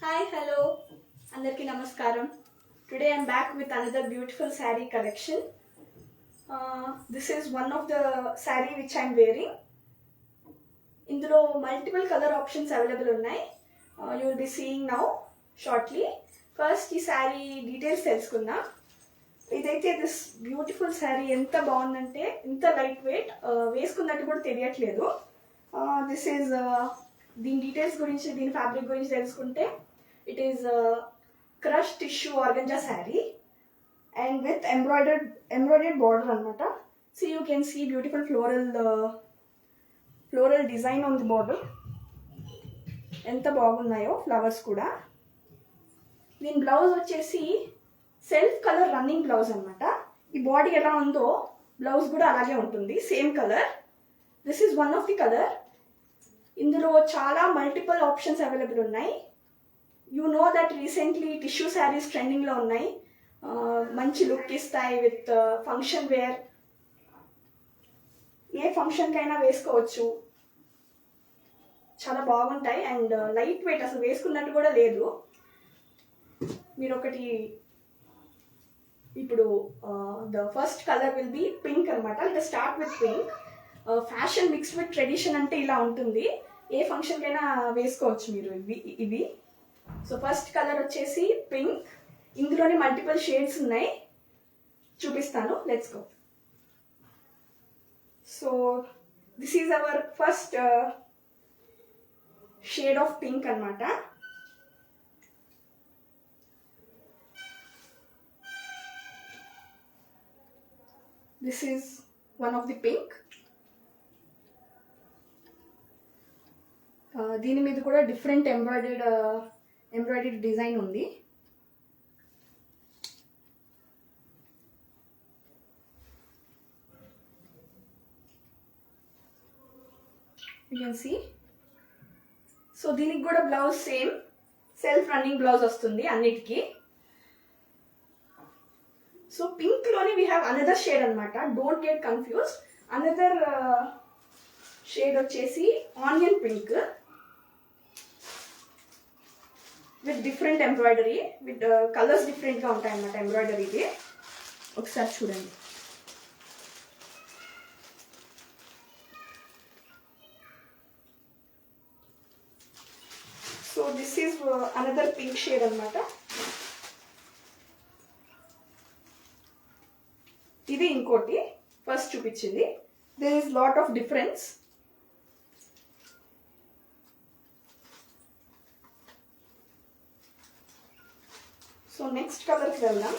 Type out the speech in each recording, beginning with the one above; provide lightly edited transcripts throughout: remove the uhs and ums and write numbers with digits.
Hi, hello, Andarki Namaskaram. Today I'm back with another beautiful saree collection. This is one of the saree which I'm wearing. ఇందులో multiple colour options available ఉన్నాయి. You will be seeing now shortly. First ఈ sari details తెలుసుకుందాం. ఇదైతే this beautiful sari ఎంత బాగుందంటే ఇంత light weight, వేసుకున్నట్టు కూడా తెలియట్లేదు. దిస్ ఈజ్ దీని డీటెయిల్స్ గురించి, దీని ఫ్యాబ్రిక్ గురించి తెలుసుకుంటే it is crush tissue organza sari and with embroidered border అనమాట. So you can see beautiful floral design on the border. ఎంత బాగున్నాయో ఫ్లవర్స్ కూడా. దీని బ్లౌజ్ వచ్చేసి సెల్ఫ్ కలర్ రన్నింగ్ బ్లౌజ్ అనమాట. ఈ బాడీ ఎలా ఉందో బ్లౌజ్ కూడా అలాగే ఉంటుంది, same colour. This is one of the colour. ఇందులో చాలా మల్టిపుల్ ఆప్షన్స్ అవైలబుల్ ఉన్నాయి. You know that recently tissue saris ట్రెండింగ్లో ఉన్నాయి. మంచి లుక్ ఇస్తాయి విత్ ఫంక్షన్ వేర్. ఏ ఫంక్షన్కైనా వేసుకోవచ్చు, చాలా బాగుంటాయి అండ్ లైట్ వెయిట్, అసలు వేసుకున్నట్టు కూడా లేదు. మీరు ఒకటి ఇప్పుడు the first colour will be pink అనమాట. Let start with pink. Fashion mixed with tradition అంటే ఇలా ఉంటుంది. ఏ ఫంక్షన్కైనా వేసుకోవచ్చు మీరు ఇవి. సో ఫస్ట్ కలర్ వచ్చేసి పింక్. ఇందులోనే మల్టిపుల్ షేడ్స్ ఉన్నాయి, చూపిస్తాను. Let's go. So this is our first shade of pink అనమాట. This is one of the pink. దీని మీద కూడా డిఫరెంట్ ఎంబ్రాయిడరీ డిజైన్ ఉంది. You can see. సో దీనికి కూడా blouse same self running blouse వస్తుంది అన్నిటికీ. సో పింక్ లోని వీ హ్యావ్ అనదర్ షేడ్ అనమాట. Don't get confused. Another shade వచ్చేసి onion pink with different embroidery, with colours డిఫరెంట్గా ఉంటాయి అన్నమాట ఎంబ్రాయిడరీది. ఒకసారి చూడండి. So this is another pink shade అనమాట. ఇది ఇంకోటి ఫస్ట్ చూపించింది. There is lot of difference. So next కలర్కి వెళ్దాం.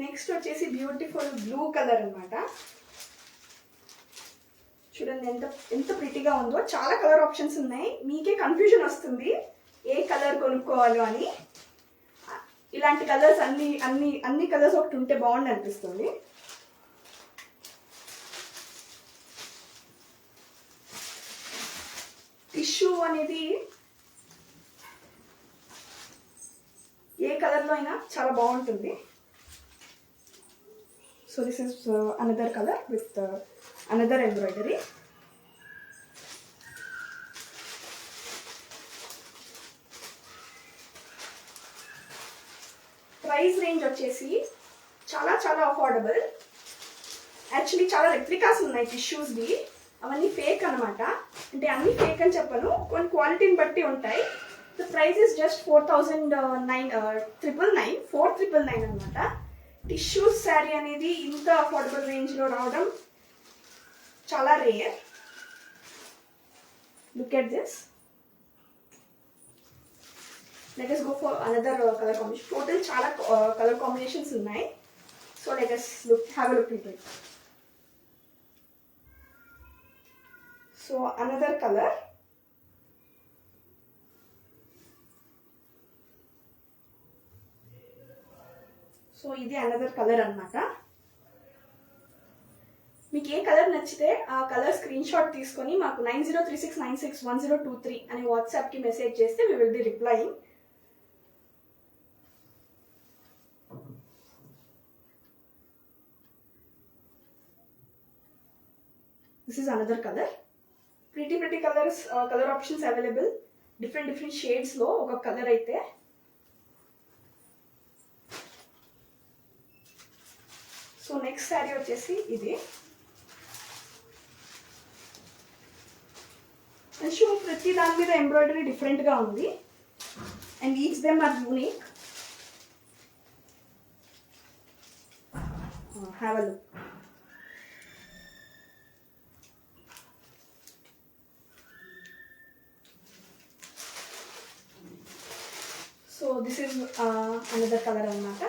నెక్స్ట్ వచ్చేసి బ్యూటిఫుల్ బ్లూ కలర్ అనమాట. చూడండి ఎంత ఎంత ప్రిటీగా ఉందో. చాలా కలర్ ఆప్షన్స్ ఉన్నాయి, మీకే కన్ఫ్యూజన్ వస్తుంది ఏ కలర్ కొనుక్కోవాలో అని. ఇలాంటి కలర్స్ అన్ని కలర్స్ ఒకటి ఉంటే బాగుంది అనిపిస్తుంది. టిష్యూ అనేది ఏ కలర్లో అయినా చాలా బాగుంటుంది. So this is another colour with another embroidery. Price range వచ్చేసి చాలా చాలా అఫోర్డబుల్. యాక్చువల్లీ చాలా రెప్లికాస్ ఉన్నాయి టిష్యూస్వి, అవన్నీ ఫేక్ అనమాట. అంటే అన్ని ఫేక్ అని చెప్పను, కొన్ని క్వాలిటీని బట్టి ఉంటాయి. ద ప్రైస్ ఇస్ జస్ట్ 4,999 అనమాట. టిష్యూస్ శారీ అనేది ఇంత అఫోర్డబుల్ రేంజ్లో రావడం చాలా rare. Look at this. Let us go for another color combination. Total చాలా కలర్ కాంబినేషన్స్ ఉన్నాయి. So let us have a look into it. So another colour. So ఇది another colour అనమాట. మీకు ఏ కలర్ నచ్చితే ఆ కలర్ స్క్రీన్ షాట్ తీసుకొని మాకు 9036961023 అనే వాట్సాప్కి మెసేజ్ చేస్తే we will be replying. This is another color. Pretty colors, color options available. Different shades లో ఒక కలర్ అయితే. సో నెక్స్ట్ శారీ వచ్చేసి ఇది. ప్రతి దాని మీద ఎంబ్రాయిడరీ డిఫరెంట్గా ఉంది. And each them are unique. Have a look. So this is another colour అన్నమాట.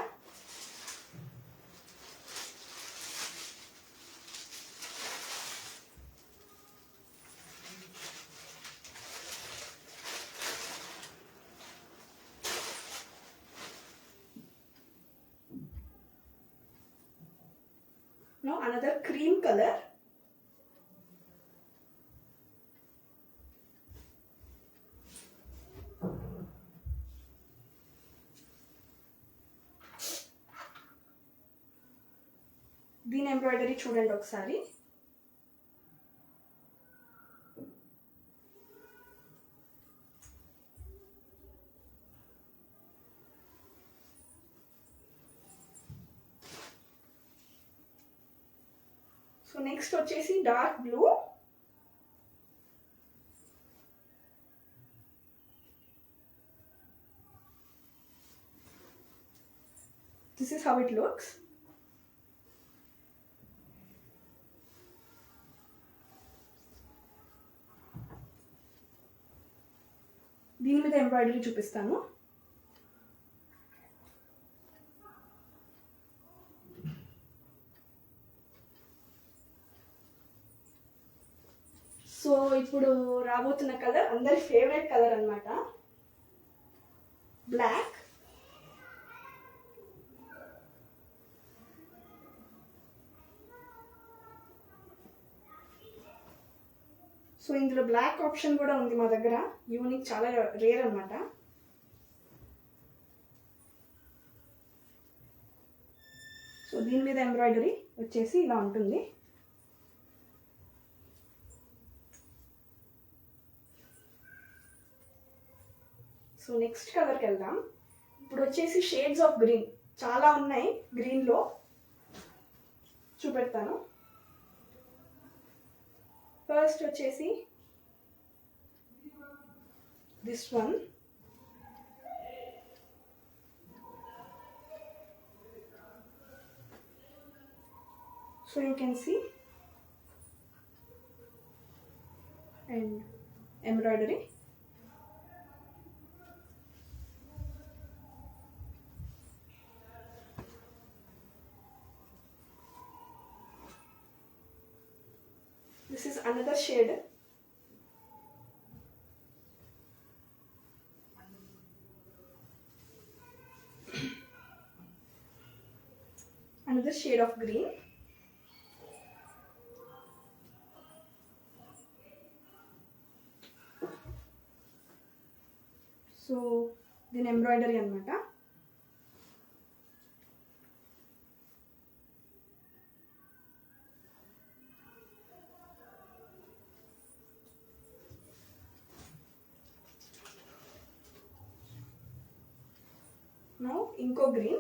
Now another cream color. దీని ఎంబ్రాయిడరీ చూడండి ఒకసారి. సో నెక్స్ట్ వచ్చేసి dark blue. This is how it looks. దీని మీద ఎంబ్రాయిడరీ చూపిస్తాను. సో ఇప్పుడు రాబోతున్న కలర్ అందరి ఫేవరెట్ కలర్ అన్నమాట, బ్లాక్. సో ఇందులో బ్లాక్ ఆప్షన్ కూడా ఉంది మా దగ్గర. యూనిక్, చాలా రేర్ అన్నమాట. సో దీని మీద ఎంబ్రాయిడరీ వచ్చేసి ఇలా ఉంటుంది. సో నెక్స్ట్ కలర్కి వెళ్దాం. ఇప్పుడు వచ్చేసి షేడ్స్ ఆఫ్ గ్రీన్ చాలా ఉన్నాయి. గ్రీన్లో చూపెడతాను. ఫస్ట్ వచ్చేసి this one. So you can see and embroidery. This is another shade. Another shade of green. So then embroidery annamata. Now inco green.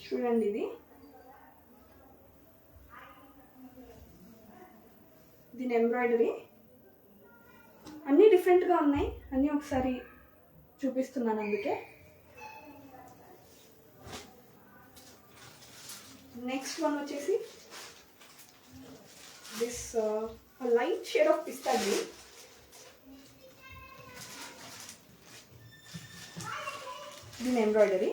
చూడండి ఇది. దీని ఎంబ్రాయిడరీ అన్నీ డిఫరెంట్గా ఉన్నాయి. అన్నీ ఒకసారి చూపిస్తున్నాను అందుకే. నెక్స్ట్ వన్ వచ్చేసి this a light shade of pista green. Then embroidery.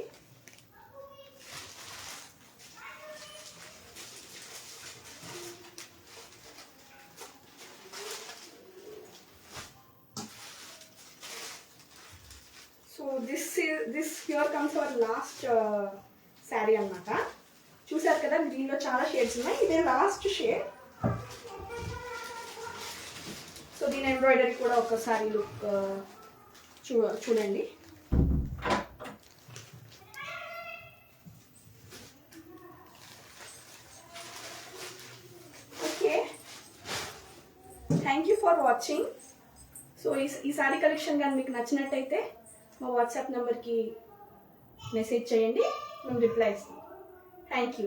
So this here comes our last saree annamata. చూసారు కదా, గ్రీన్ లో చాలా షేడ్స్ ఉన్నాయి. ఇదే లాస్ట్ షేడ్. సో దీని ఎంబ్రాయిడరీ కూడా ఒకసారి లుక్ చూడండి. Thank you for watching. So ఈ శారీ కలెక్షన్ కానీ మీకు నచ్చినట్టయితే మా వాట్సాప్ నెంబర్కి మెసేజ్ చేయండి, మేము రిప్లై ఇస్తాం. Thank you.